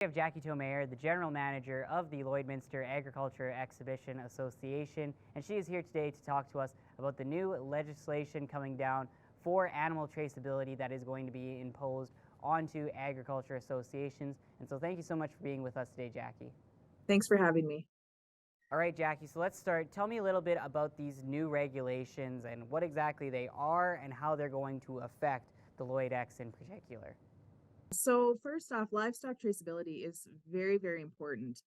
We have Jackie Tomeyer, the General Manager of the Lloydminster Agriculture Exhibition Association, and she is here today to talk to us about the new legislation coming down for animal traceability that is going to be imposed onto agriculture associations. And so thank you so much for being with us today, Jackie. Thanks for having me. All right, Jackie, so let's start. Tell me a little bit about these new regulations and what exactly they are and how they're going to affect the Lloyd Ex in particular. So first off, livestock traceability is very, very important.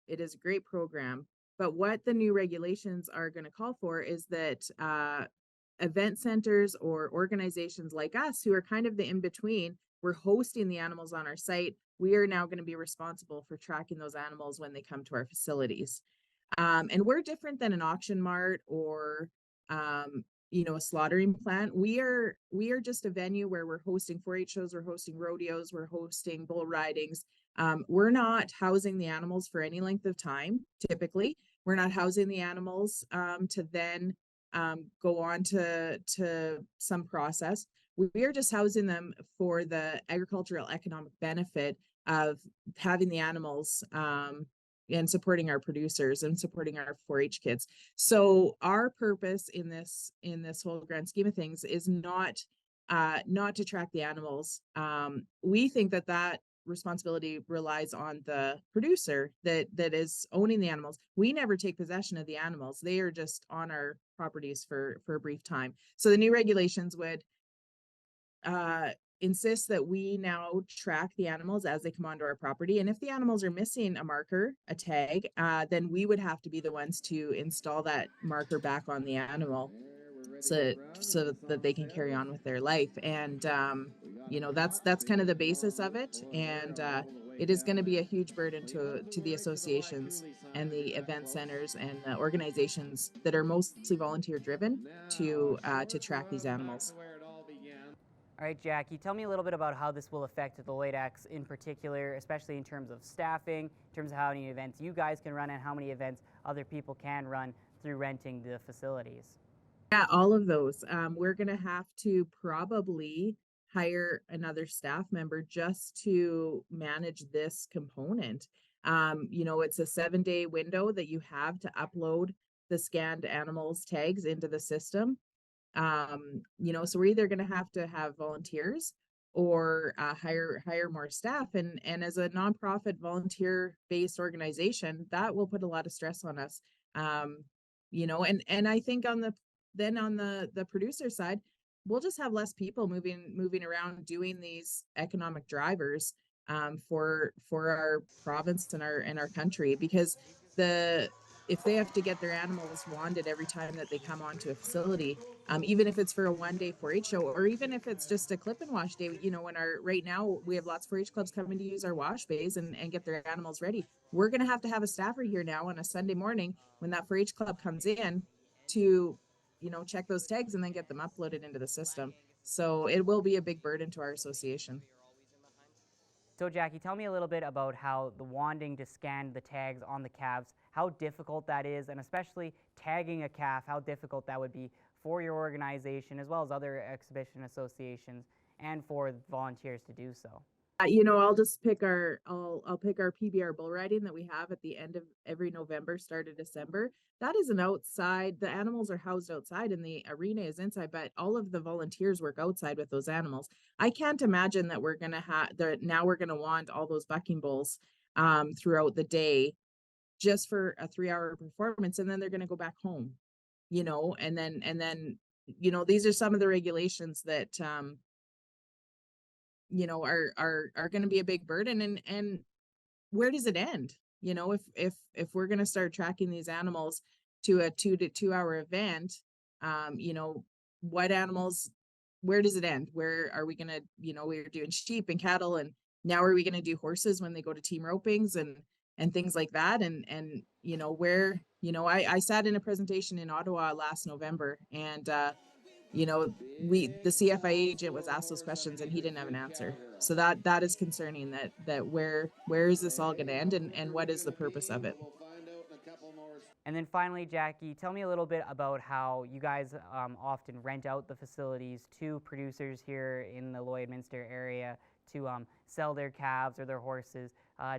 It is a great program, but what the new regulations are going to call for is that event centers or organizations like us who are kind of the in-between, we're hosting the animals on our site. We are now going to be responsible for tracking those animals when they come to our facilities. And we're different than an auction mart or a slaughtering plant. We are just a venue where we're hosting 4-H shows, we're hosting rodeos, we're hosting bull ridings. We're not housing the animals for any length of time. Typically, we're not housing the animals to then go on to some process. We are just housing them for the agricultural economic benefit of having the animals and supporting our producers and supporting our 4-H kids. So our purpose in this whole grand scheme of things is not to track the animals. We think that responsibility relies on the producer that is owning the animals. We never take possession of the animals. They are just on our properties for a brief time. So the new regulations would insist that we now track the animals as they come onto our property. And if the animals are missing a marker, a tag, then we would have to be the ones to install that marker back on the animal so that they can carry on with their life. And, that's kind of the basis of it. And it is going to be a huge burden to the associations and the event centers and the organizations that are mostly volunteer driven to track these animals. All right, Jackie, tell me a little bit about how this will affect the Lloyd Ex in particular, especially in terms of staffing, in terms of how many events you guys can run and how many events other people can run through renting the facilities. Yeah, all of those. We're going to have to probably hire another staff member just to manage this component. It's a 7-day window that you have to upload the scanned animals tags into the system. So we're either going to have volunteers or hire more staff. And as a nonprofit volunteer based organization, that will put a lot of stress on us. And I think on the producer side, we'll just have less people moving around doing these economic drivers for our province and our country, because if they have to get their animals wanded every time that they come onto a facility, even if it's for a 1-day 4-H show, or even if it's just a clip and wash day, right now we have lots of 4-H clubs coming to use our wash bays and get their animals ready. We're going to have a staffer here now on a Sunday morning when that 4-H club comes in to, check those tags and then get them uploaded into the system. So it will be a big burden to our association. So Jackie, tell me a little bit about how the wanding to scan the tags on the calves, how difficult that is, and especially tagging a calf, how difficult that would be for your organization as well as other exhibition associations and for volunteers to do so. I'll pick our PBR bull riding that we have at the end of every November, start of December. That is an outside. The animals are housed outside and the arena is inside, but all of the volunteers work outside with those animals. I can't imagine that we're going to want all those bucking bulls throughout the day just for a 3-hour performance, and then they're going to go back home, and then these are some of the regulations that are going to be a big burden. And where does it end? If we're going to start tracking these animals to a 2-hour event, what animals, where does it end? Where are we going to, we're doing sheep and cattle, and now are we going to do horses when they go to team ropings and things like that? And I sat in a presentation in Ottawa last November, and the CFIA agent was asked those questions and he didn't have an answer. So that is concerning, that where is this all going to end, and what is the purpose of it? And then finally, Jackie, tell me a little bit about how you guys often rent out the facilities to producers here in the Lloydminster area to sell their calves or their horses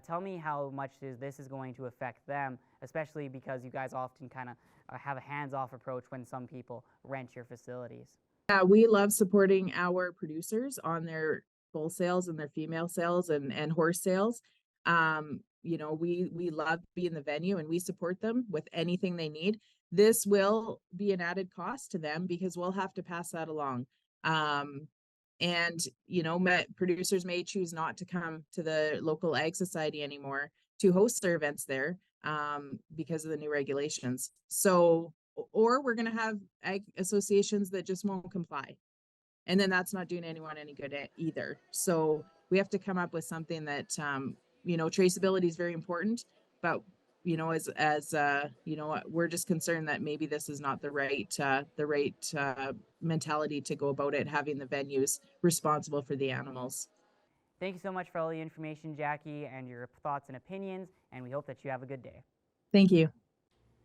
Tell me how much this is going to affect them, especially because you guys often kind of have a hands-off approach when some people rent your facilities. Yeah, we love supporting our producers on their bull sales and their female sales and horse sales. You know, we love being the venue and we support them with anything they need. This will be an added cost to them because we'll have to pass that along. And you know, producers may choose not to come to the local ag society anymore to host their events there because of the new regulations. So, or we're going to have ag associations that just won't comply. And then that's not doing anyone any good either. So we have to come up with something that, you know, traceability is very important, but you know, as you know, we're just concerned that maybe this is not the right mentality to go about it, having the venues responsible for the animals. Thank you so much for all the information, Jackie, and your thoughts and opinions, and we hope that you have a good day. Thank you.